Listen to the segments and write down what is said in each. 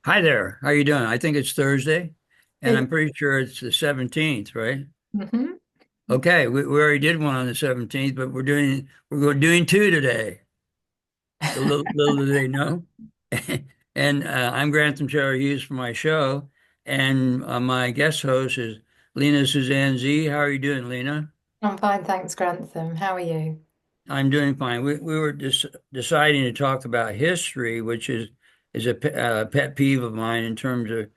Hi there. How you doing? I think it's Thursday, and I'm It, pretty sure it's the 17th, right? mhm. Okay, we already did one on the 17th, but we're doing two today. Little do they know. And I'm Grantham Hughes for my show, and my guest host is Lena Suzanne Z. How are you doing, Lena? I'm fine, thanks, Grantham. How are you? I'm doing fine. We were just deciding to talk about history, which is a pet peeve of mine in terms of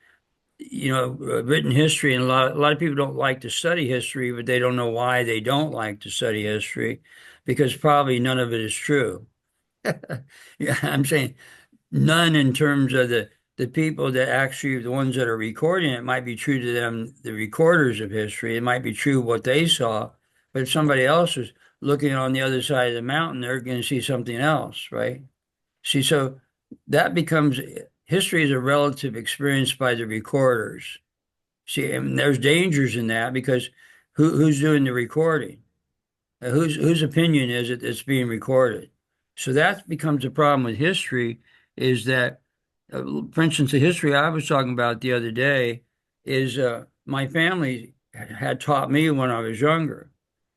written history, and a lot of people don't like to study history, but they don't know why they don't like to study history, because probably none of it is true. Yeah, I'm saying none in terms of the people that actually, the ones that are recording it, might be true to them, the recorders of history. It might be true what they saw, but if somebody else is looking on the other side of the mountain, they're going to see something else, right? See, so that becomes history is a relative experience by the recorders. See, and there's dangers in that because who's doing the recording? Whose opinion is it that's being recorded? So that becomes a problem with history, is that, for instance, the history I was talking about the other day is my family had taught me when I was younger.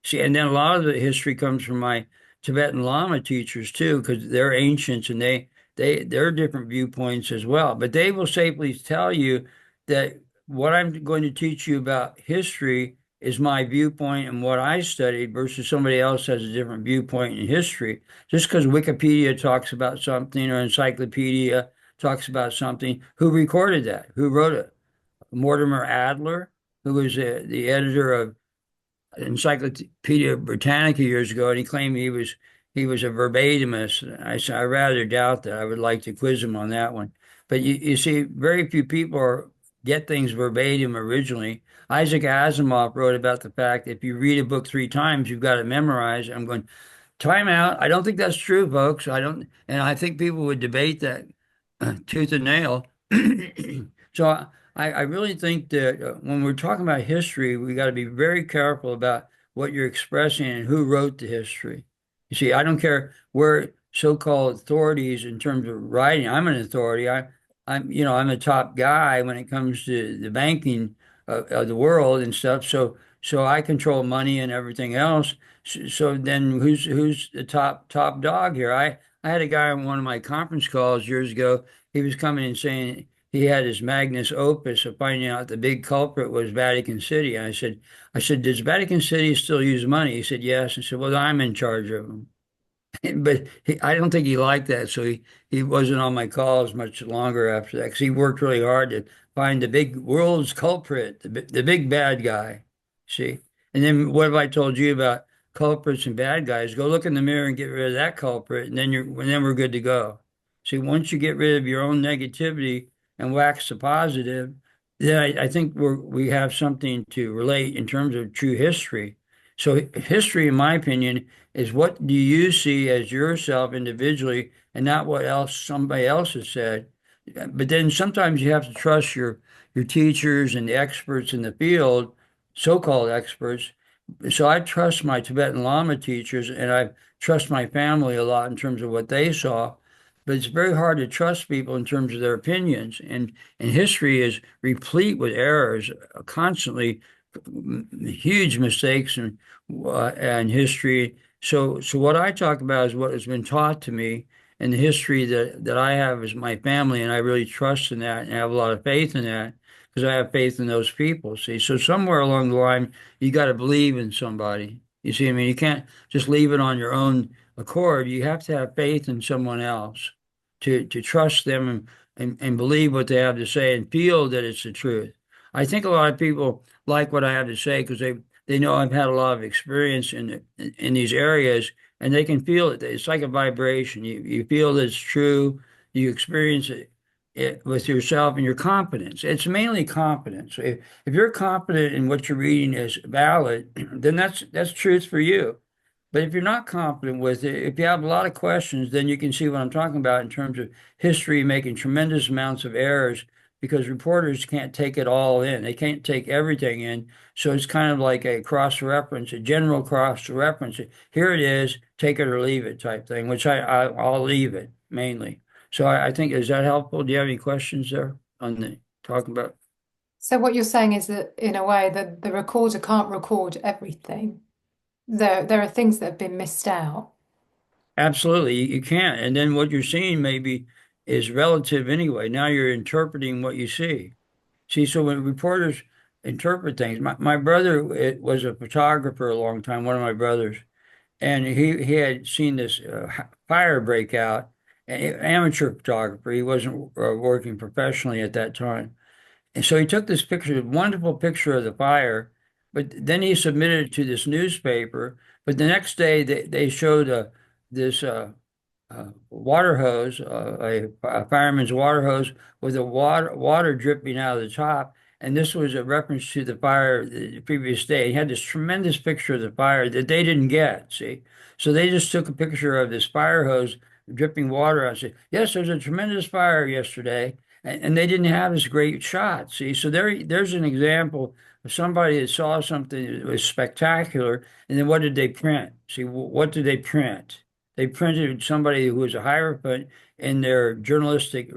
See, and then a lot of the history comes from my Tibetan Lama teachers too, because they're ancients and they're different viewpoints as well. But they will safely tell you that what I'm going to teach you about history is my viewpoint and what I studied versus somebody else has a different viewpoint in history. Just because Wikipedia talks about something or encyclopedia talks about something, who recorded that? Who wrote it? Mortimer Adler, who was the editor of Encyclopedia Britannica years ago, and he claimed he was a verbatimist. I said I rather doubt that. I would like to quiz him on that one. But you see, very few people get things verbatim originally. Isaac Asimov wrote about the fact that if you read a book three times, you've got to memorize. I'm going, time out. I don't think that's true, folks. I don't, and I think people would debate that tooth and nail. So I really think that when we're talking about history, we got to be very careful about what you're expressing and who wrote the history. You see, I don't care where so-called authorities in terms of writing. I'm an authority. I'm a top guy when it comes to the banking of the world and stuff. So I control money and everything else. So then who's the top dog here? I had a guy on one of my conference calls years ago. He was coming and saying he had his magnus opus of finding out the big culprit was Vatican City. And I said, does Vatican City still use money? He said, yes. I said, well, I'm in charge of them. But I don't think he liked that, so he wasn't on my calls much longer after that because he worked really hard to find the big world's culprit, the big bad guy. See, and then what have I told you about culprits and bad guys? Go look in the mirror and get rid of that culprit, and then we're good to go. See, once you get rid of your own negativity and wax the positive, then I think we have something to relate in terms of true history. So history, in my opinion, is what do you see as yourself individually and not what else somebody else has said. But then sometimes you have to trust your teachers and the experts in the field, so-called experts. So I trust my Tibetan Lama teachers and I trust my family a lot in terms of what they saw. But it's very hard to trust people in terms of their opinions. And history is replete with errors, constantly huge mistakes and history. So what I talk about is what has been taught to me and the history that I have as my family, and I really trust in that and have a lot of faith in that because I have faith in those people. See, so somewhere along the line, you got to believe in somebody. You see, I mean, you can't just leave it on your own accord. You have to have faith in someone else to trust them and believe what they have to say and feel that it's the truth. I think a lot of people like what I have to say because they know I've had a lot of experience in these areas, and they can feel it. It's like a vibration. You feel that it's true. You experience it with yourself and your confidence. It's mainly confidence. If you're confident in what you're reading is valid, then that's truth for you. But if you're not confident with it, if you have a lot of questions, then you can see what I'm talking about in terms of history making tremendous amounts of errors because reporters can't take it all in. They can't take everything in. So it's kind of like a cross reference, a general cross reference. Here it is, take it or leave it type thing, which I'll leave it mainly. So I think, is that helpful? Do you have any questions there? on the talking about. So what you're saying is that in a way the recorder can't record everything. There are things that have been missed out. Absolutely, you can't. And then what you're seeing maybe is relative anyway. Now you're interpreting what you see. See, so when reporters interpret things, my brother was a photographer a long time, one of my brothers, and he had seen this fire break out, amateur photographer. He wasn't working professionally at that time. And so he took this picture, wonderful picture of the fire, but then he submitted it to this newspaper. But the next day they showed this water hose, a fireman's water hose with the water dripping out of the top. And this was a reference to the fire the previous day. He had this tremendous picture of the fire that they didn't get, see? So they just took a picture of this fire hose dripping water out and said, yes, there's a tremendous fire yesterday. And they didn't have this great shot, see? So there's an example of somebody that saw something that was spectacular. And then what did they print? See, what did they print? They printed somebody who was a hierophant in their journalistic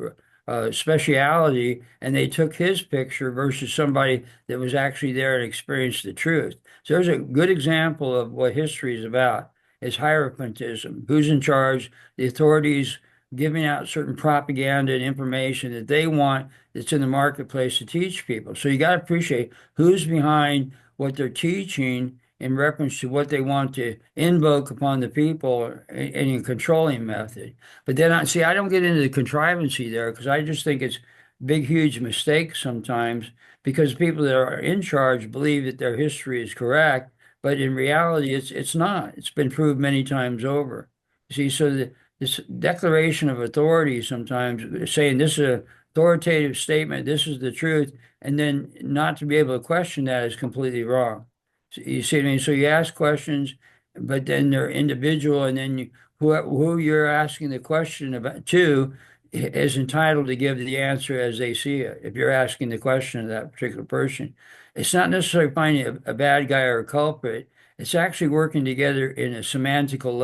speciality, and they took his picture versus somebody that was actually there and experienced the truth. So there's a good example of what history is about, is hierophantism. Who's in charge? The authorities giving out certain propaganda and information that they want that's in the marketplace to teach people. So you got to appreciate who's behind what they're teaching in reference to what they want to invoke upon the people in a controlling method. But then I don't get into the contrivancy there because I just think it's big, huge mistakes sometimes because people that are in charge believe that their history is correct, but in reality, it's not. It's been proved many times over. See, so this declaration of authority sometimes saying this is an authoritative statement, this is the truth, and then not to be able to question that is completely wrong. You see what I mean? So you ask questions, but then they're individual, and then who you're asking the question about to is entitled to give the answer as they see it. If you're asking the question of that particular person, it's not necessarily finding a bad guy or a culprit. It's actually working together in a semantical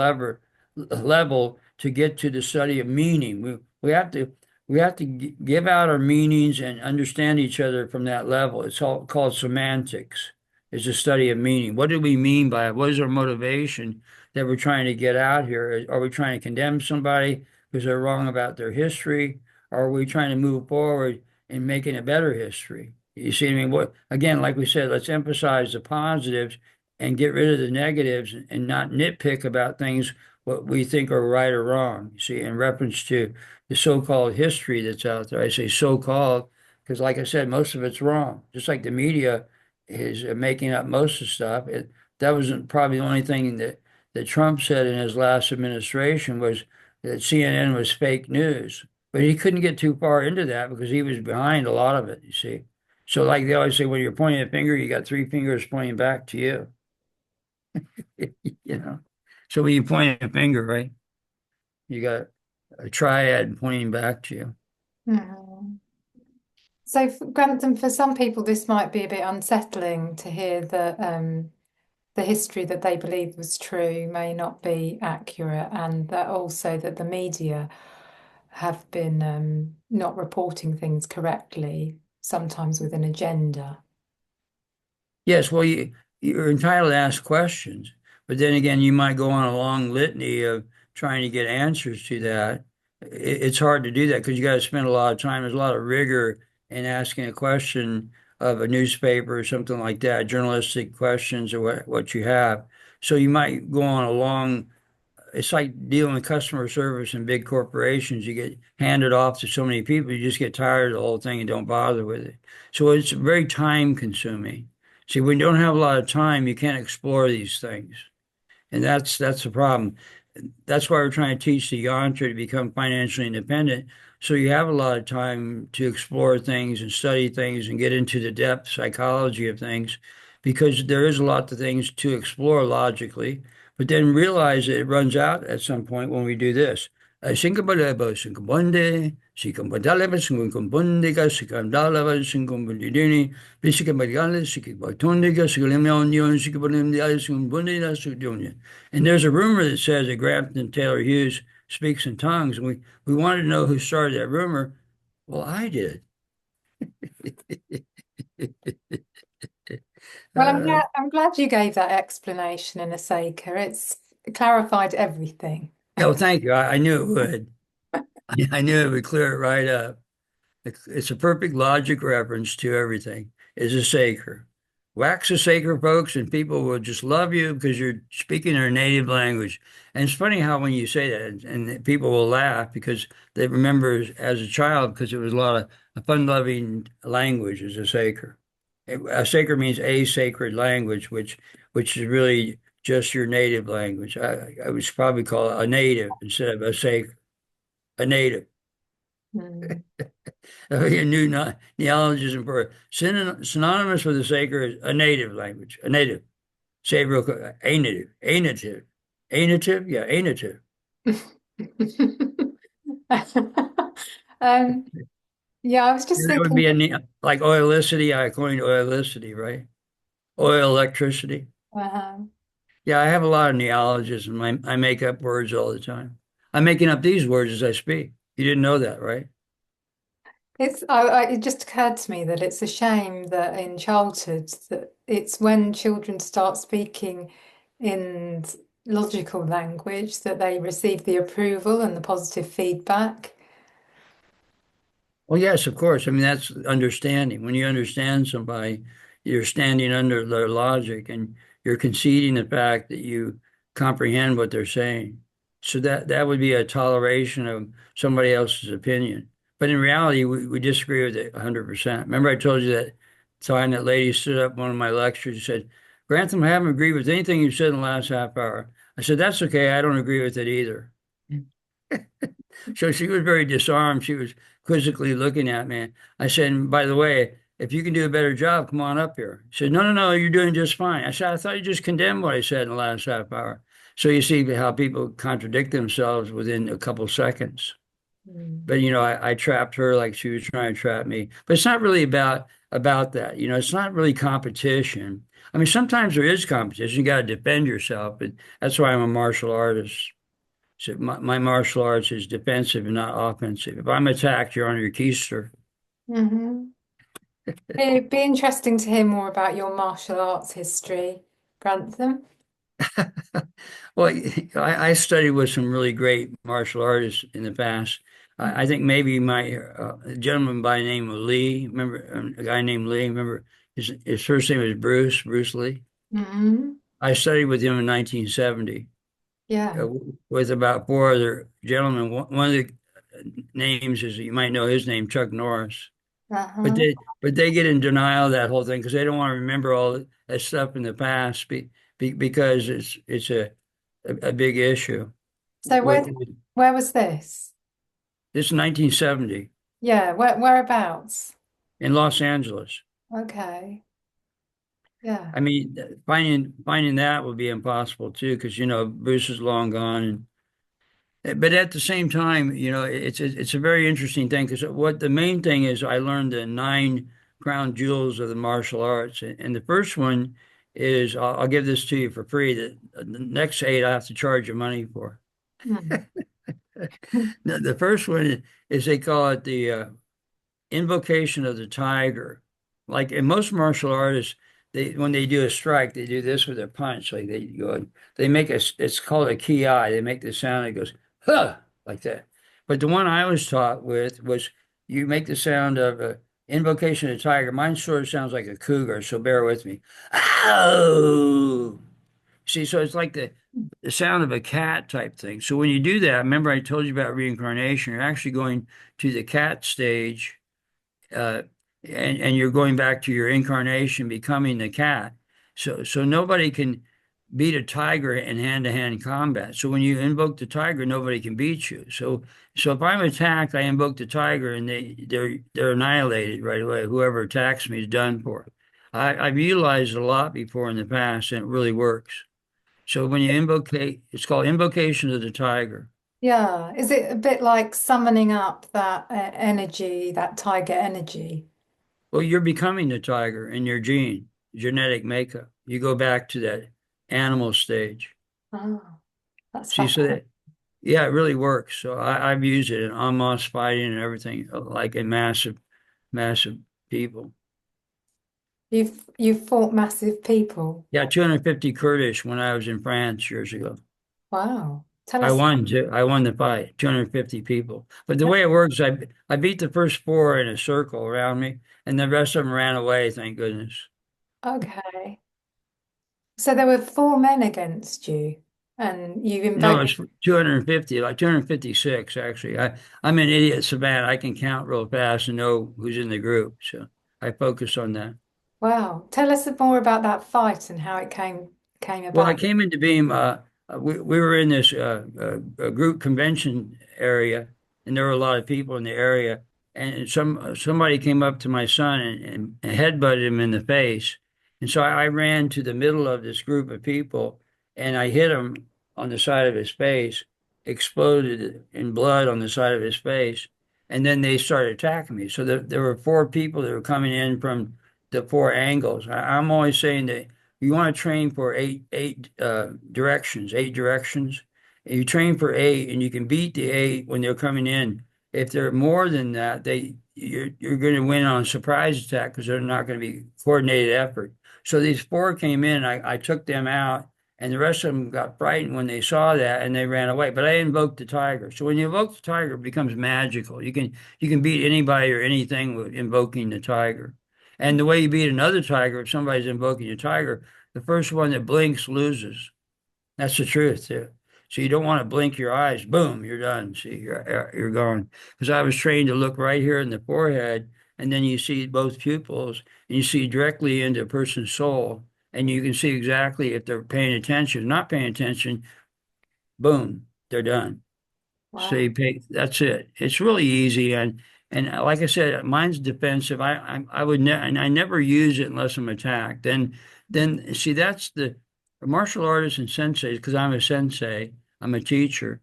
level to get to the study of meaning. We have to give out our meanings and understand each other from that level. It's all called semantics. It's a study of meaning. What do we mean by it? What is our motivation that we're trying to get out here? Are we trying to condemn somebody because they're wrong about their history? Or are we trying to move forward in making a better history? You see what I mean? What, again, like we said, let's emphasize the positives and get rid of the negatives and not nitpick about things what we think are right or wrong. You see, in reference to the so-called history that's out there, I say so-called because, like I said, most of it's wrong. Just like the media is making up most of the stuff. That wasn't probably the only thing that Trump said in his last administration was that CNN was fake news. But he couldn't get too far into that because he was behind a lot of it, you see. So like they always say, when you're pointing a finger, you got three fingers pointing back to you. You know. So when you point a finger, right, you got a triad pointing back to you. Mhm. So, Grantham, for some people, this might be a bit unsettling to hear that the history that they believe was true may not be accurate, and that also that the media have been not reporting things correctly, sometimes with an agenda. Yes, well, you're entitled to ask questions, but then again, you might go on a long litany of trying to get answers to that. It's hard to do that because you got to spend a lot of time. There's a lot of rigor in asking a question of a newspaper or something like that, journalistic questions or what you have. So you might go on a long it's like dealing with customer service in big corporations. You get handed off to so many people, you just get tired of the whole thing and don't bother with it. So it's very time consuming. See, when you don't have a lot of time, you can't explore these things. And that's the problem. That's why we're trying to teach the yontra to become financially independent. So you have a lot of time to explore things and study things and get into the depth psychology of things, because there is a lot of things to explore logically, but then realize that it runs out at some point when we do this. Singabaleba, Singabonde, Sikambadaleba, Singumbundega, Sikandalaba, Singumbundini, Bisikabagala, Sikibatondega, Sikalimion, Sikabalimdia, Singumbundina, Sudunia. And there's a rumor that says that Grantham Taylor Hughes speaks in tongues. And we wanted to know who started that rumor. Well, I did. Well, Uh, I'm glad you gave that explanation in a Seika. It's clarified everything. no, thank you. I knew it would. I knew it would clear it right up. It's a perfect logic reference to everything. Is a saker. Wax a saker, folks, and people will just love you because you're speaking their native language. And it's funny how when you say that, and people will laugh because they remember as a child because it was a lot of a fun-loving language as a saker. A saker means a sacred language, which is really just your native language. I would probably call it a native instead of a saker, a native. Mm. A new neologism for synonymous with the sacred, a native language, a native. Say it real quick, a native, a native, a native, yeah, a native. Um, yeah, I was just That would thinking. be like oilicity, I coined oilicity, right? Oil, electricity. Uh, Yeah, I have a lot of neologisms. I make up words all the time. I'm making up these words as I speak. You didn't know that, right? it just occurred to me that it's a shame that in childhood that it's when children start speaking in logical language that they receive the approval and the positive feedback. Well, yes, of course. I mean, that's understanding. When you understand somebody, you're standing under their logic and you're conceding the fact that you comprehend what they're saying. So that would be a toleration of somebody else's opinion. But in reality, we disagree with it 100%. Remember, I told you that time that lady stood up in one of my lectures and said, Grantham, I haven't agreed with anything you said in the last half hour. I said, that's okay. I don't agree with it either. So she was very disarmed. She was quizzically looking at me. I said, by the way, if you can do a better job, come on up here. She said, no, no, no, you're doing just fine. I said, I thought you just condemned what I said in the last half hour. So you see how people contradict themselves within a couple seconds. Mm. But I trapped her like she was trying to trap me. But it's not really about that. It's not really competition. I mean, sometimes there is competition. You got to defend yourself, but that's why I'm a martial artist. So my martial arts is defensive and not offensive. If I'm attacked, you're on your keister. Hmm. It'd be interesting to hear more about your martial arts history, Grantham. Well, I studied with some really great martial artists in the past. I think maybe my gentleman by the name of Lee, remember a guy named Lee, remember his first name was Bruce Lee. Hmm. I studied with him in 1970 Yeah. with about four other gentlemen. One of the names is, you might know his name, Chuck Norris. But Uh-huh. they get in denial of that whole thing because they don't want to remember all that stuff in the past because it's a big issue. So where was this? This is 1970 Yeah, whereabouts? in Los Angeles. Okay. Yeah. I mean, finding that would be impossible too because Bruce is long gone. But at the same time, it's a very interesting thing because what the main thing is, I learned the nine crown jewels of the martial arts, and the first one is I'll give this to you for free. The next eight I have to charge you money for. Mm. The first one is they call it the invocation of the tiger. Like in most martial artists, they when they do a strike, they do this with their punch. Like they make it's called a ki. They make the sound that goes, huh, like that. But the one I was taught with was you make the sound of a invocation of the tiger. Mine sort of sounds like a cougar, so bear with me. Oh, see, so it's like the sound of a cat type thing. So when you do that, remember I told you about reincarnation, you're actually going to the cat stage uh, and you're going back to your incarnation, becoming the cat. So nobody can beat a tiger in hand-to-hand combat. So when you invoke the tiger, nobody can beat you. So if I'm attacked, I invoke the tiger, and they're annihilated right away. Whoever attacks me is done for. I've utilized it a lot before in the past, and it really works. So when you invocate, it's called invocation of the tiger. Yeah. Is it a bit like summoning up that energy, that tiger energy? Well, you're becoming the tiger in your genetic makeup. You go back to that animal stage. Oh, that's See, so fascinating. that, yeah, it really works. So I've used it in Amos fighting and everything, like in massive people. You've fought massive people. Yeah, 250 Kurdish when I was in France years ago. Wow. Tell us. I won the fight, 250 people. But the way it works, I beat the first four in a circle around me, and the rest of them ran away, thank goodness. Okay. So there were four men against you, and you No, invoked. it's 250, like 256 actually. I'm an idiot so bad I can count real fast and know who's in the group. So I focus on that. Wow. Tell us more about that fight and how it came Well, I about. came into Beam. We were in this group convention area, and there were a lot of people in the area. And somebody came up to my son and headbutted him in the face. And so I ran to the middle of this group of people, and I hit him on the side of his face, exploded in blood on the side of his face, and then they started attacking me. So there were four people that were coming in from the four angles. I'm always saying that you want to train for eight directions, eight directions. And you train for eight, and you can beat the eight when they're coming in. If they're more than that, you're going to win on surprise attack because they're not going to be coordinated effort. So these four came in, I took them out, and the rest of them got frightened when they saw that and they ran away. But I invoked the tiger. So when you invoke the tiger, it becomes magical. You can beat anybody or anything with invoking the tiger. And the way you beat another tiger, if somebody's invoking a tiger, the first one that blinks loses. That's the truth too. So you don't want to blink your eyes. Boom, you're done. See, you're gone. Because I was trained to look right here in the forehead, and then you see both pupils, and you see directly into a person's soul, and you can see exactly if they're paying attention, not paying attention. Boom, they're done. So Wow. you pay, that's it. It's really easy. And like I said, mine's defensive. I would and I never use it unless I'm attacked. Then see, that's the martial artists and senseis, because I'm a sensei, I'm a teacher.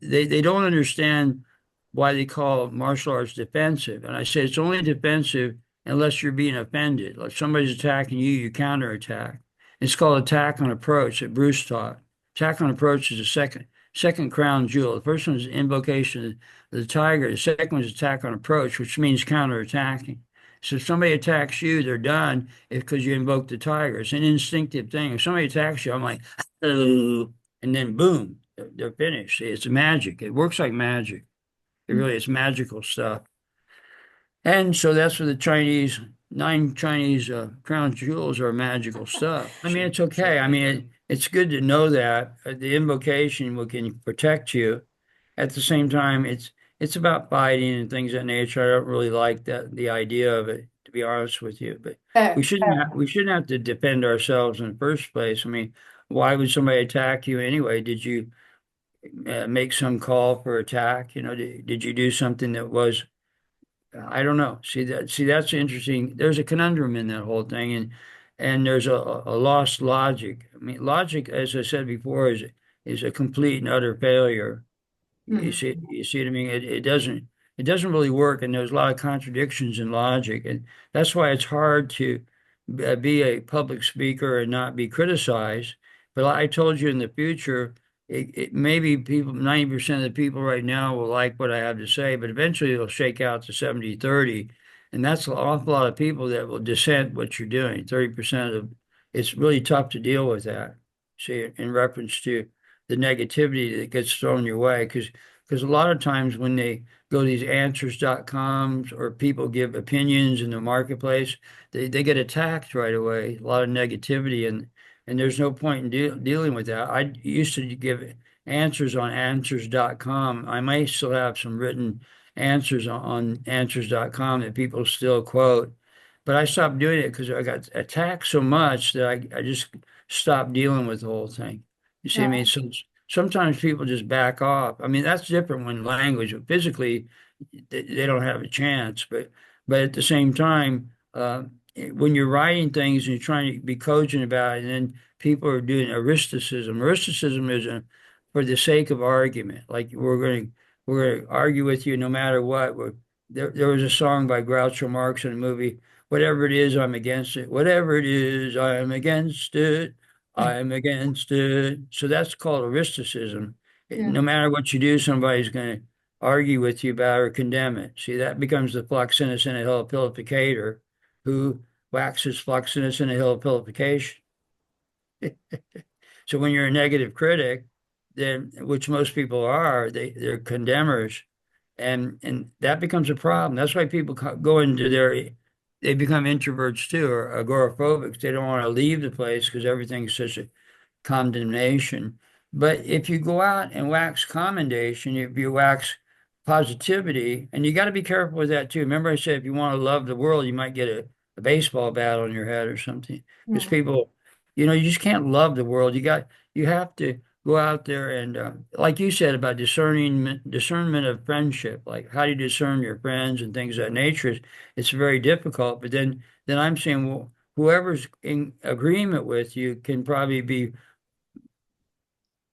They don't understand why they call martial arts defensive. And I say it's only defensive unless you're being offended. Like somebody's attacking you, you counterattack. It's called attack on approach that Bruce taught. Attack on approach is the second crown jewel. The first one is invocation of the tiger. The second one is attack on approach, which means counterattacking. So if somebody attacks you, they're done because you invoke the tiger. It's an instinctive thing. If somebody attacks you, I'm like, oh, and then boom, they're finished. See, it's magic. It works like magic. It really is magical stuff. And so that's where the Chinese, nine Chinese crown jewels are magical stuff. I mean, it's okay. I mean, it's good to know that the invocation can protect you. At the same time, it's about fighting and things of that nature. I don't really like the idea of it, to be honest with you. But Fair, we shouldn't have to defend ourselves in the first place. I mean, why would somebody attack you anyway? Did you make some call for attack? Did you do something that was I don't know. See that's interesting. There's a conundrum in that whole thing, and there's a lost logic. I mean, logic, as I said before, is a complete and utter failure. fair. You see what I mean? It doesn't really work, and there's a lot of contradictions in logic, and that's why it's hard to be a public speaker and not be criticized. But like I told you in the future, it maybe people 90% of the people right now will like what I have to say, but eventually it'll shake out to 70-30, and that's an awful lot of people that will dissent what you're doing. 30% of it's really tough to deal with that. See, in reference to the negativity that gets thrown your way, because a lot of times when they go to these answers.coms or people give opinions in the marketplace, they get attacked right away, a lot of negativity, and there's no point in dealing with that. I used to give answers on answers.com. I may still have some written answers on answers.com that people still quote, but I stopped doing it because I got attacked so much that I just stopped dealing with the whole thing. You see what I mean? Right. So sometimes people just back off. I mean, that's different when language, physically, they don't have a chance. But at the same time, when you're writing things and you're trying to be cogent about it, and then people are doing aristocism. Aristocism is for the sake of argument. Like we're going to argue with you no matter what. There was a song by Groucho Marx in a movie. Whatever it is, I'm against it. Whatever it is, I'm against it. I'm against it. So that's called aristocism. Yeah. No matter what you do, somebody's going to argue with you about or condemn it. See, that becomes the fluxinus in a hilopilificator who waxes fluxinus in a hilopilification. So when you're a negative critic, then which most people are, they're condemners, and that becomes a problem. That's why people go into they become introverts too, or agoraphobics. They don't want to leave the place because everything's such a condemnation. But if you go out and wax commendation, if you wax positivity, and you got to be careful with that too. Remember, I said if you want to love the world, you might get a baseball bat on your head or something. Because Mm. people, you just can't love the world. You have to go out there and, like you said about discernment of friendship, like how do you discern your friends and things of that nature. It's very difficult. But then I'm saying, well, whoever's in agreement with you can probably be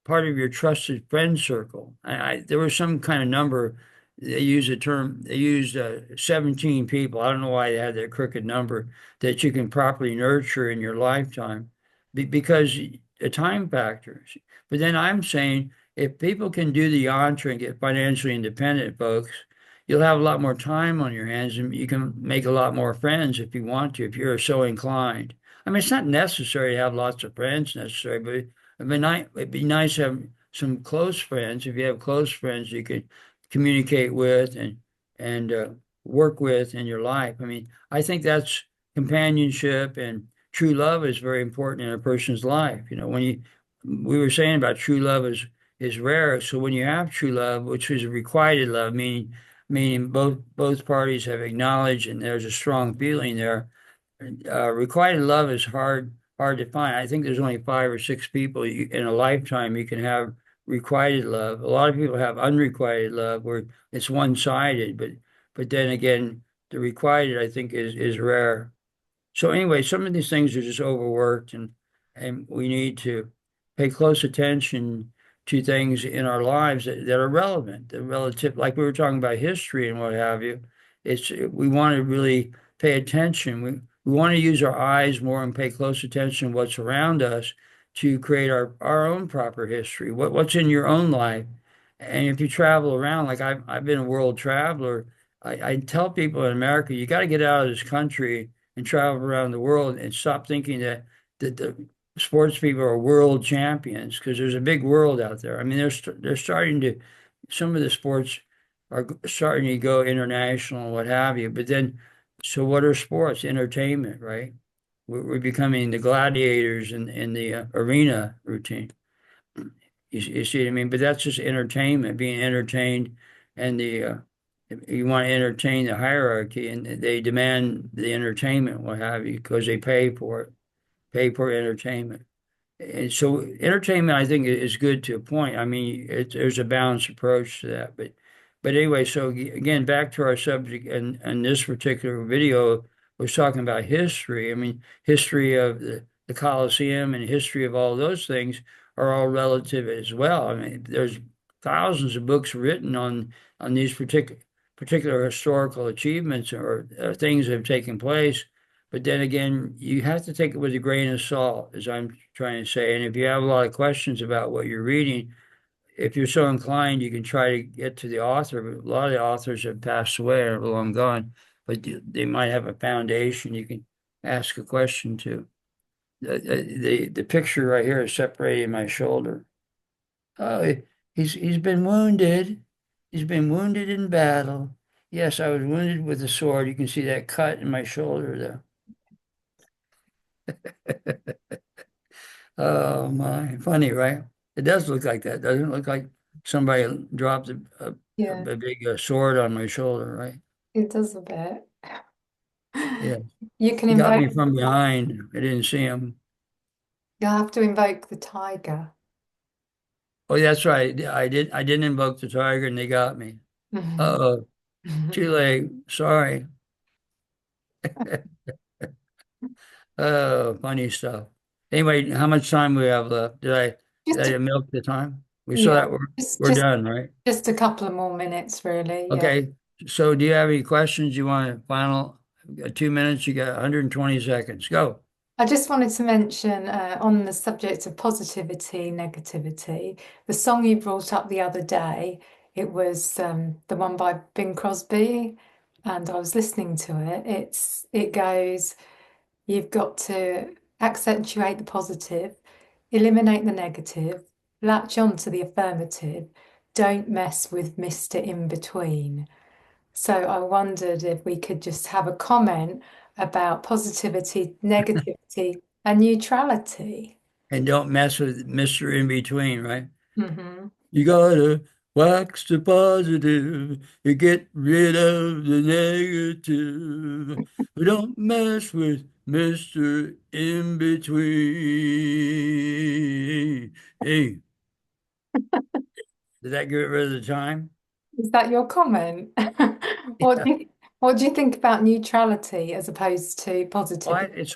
part of your trusted friend circle. There was some kind of number. They used a term. They used 17 people. I don't know why they had that crooked number that you can properly nurture in your lifetime, because a time factor. But then I'm saying if people can do the yantra and get financially independent, folks, you'll have a lot more time on your hands and you can make a lot more friends if you want to, if you're so inclined. I mean, it's not necessary to have lots of friends necessarily, but it'd be nice to have some close friends. If you have close friends you could communicate with and work with in your life. I mean, I think that's companionship and true love is very important in a person's life. We were saying about true love is rare. So when you have true love, which is requited love, meaning both parties have acknowledged and there's a strong feeling there. Requited love is hard to find. I think there's only 5 or 6 people in a lifetime you can have requited love. A lot of people have unrequited love where it's one-sided, but then again, the requited I think is rare. So anyway, some of these things are just overworked, and we need to pay close attention to things in our lives that are relevant, the relative, like we were talking about history and what have you. We want to really pay attention. We want to use our eyes more and pay close attention to what's around us to create our own proper history. What's in your own life? And if you travel around, like I've been a world traveler, I tell people in America, you got to get out of this country and travel around the world and stop thinking that the sports people are world champions because there's a big world out there. I mean, they're starting to some of the sports are starting to go international and what have you. But then, so what are sports? Entertainment, right? We're becoming the gladiators in the arena routine. You see what I mean? But that's just entertainment, being entertained, and you want to entertain the hierarchy, and they demand the entertainment, what have you, because they pay for entertainment. And so entertainment, I think, is good to a point. I mean, there's a balanced approach to that. But anyway, so again, back to our subject, and this particular video was talking about history. I mean, history of the Colosseum and history of all those things are all relative as well. I mean, there's thousands of books written on these particular historical achievements or things that have taken place. But then again, you have to take it with a grain of salt, as I'm trying to say. And if you have a lot of questions about what you're reading, if you're so inclined, you can try to get to the author. But a lot of the authors have passed away or are long gone, but they might have a foundation you can ask a question to. The picture right here is separating my shoulder. Oh, he's been wounded. He's been wounded in battle. Yes, I was wounded with a sword. You can see that cut in my shoulder there. Oh my, funny, right? It does look like that. Doesn't it look like somebody dropped a Yeah, big sword on my shoulder, right? it does a bit. Yeah, You can he got invoke, me from behind. I didn't see him. you'll have to invoke the tiger. Oh, that's right. I didn't invoke the tiger, and they got me. Uh-oh, too late. Sorry. Oh, funny stuff. Anyway, how much time we have left? Just Did a, I milk the time? We saw yeah, that just we're just done, right? just a couple of more minutes, really. Yeah. Okay. So do you have any questions you want to final 2 minutes? You got 120 seconds. Go. I just wanted to mention on the subject of positivity, negativity, the song you brought up the other day It was the one by Bing Crosby, and I was listening to it. It goes, you've got to accentuate the positive, eliminate the negative, latch on to the affirmative, don't mess with Mr. In Between. So I wondered if we could just have a comment about positivity, negativity, and neutrality. And don't mess with Mr. In Between, right? Hmm. You gotta wax the positive and get rid of the negative. But don't mess with Mr. In Between. Hey, did that get rid of the time? Is that your comment? What do you, what do you think about neutrality as opposed to Well, positivity? it's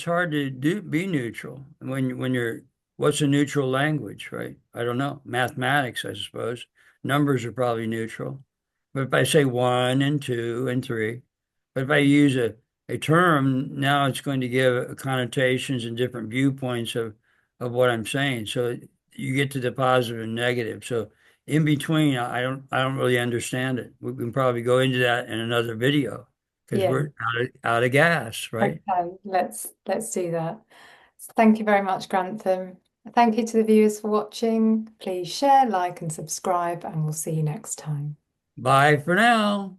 hard to be neutral when you're what's a neutral language, right? I don't know. Mathematics, I suppose. Numbers are probably neutral. But if I say one and two and three, but if I use a term, now it's going to give connotations and different viewpoints of what I'm saying. So you get to the positive and negative. So in between, I don't really understand it. We can probably go into that in another video because Yeah, we're out of gas, right? okay, let's do that. So thank you very much, Grantham. Thank you to the viewers for watching. Please share, like, and subscribe, and we'll see you next time. Bye for now.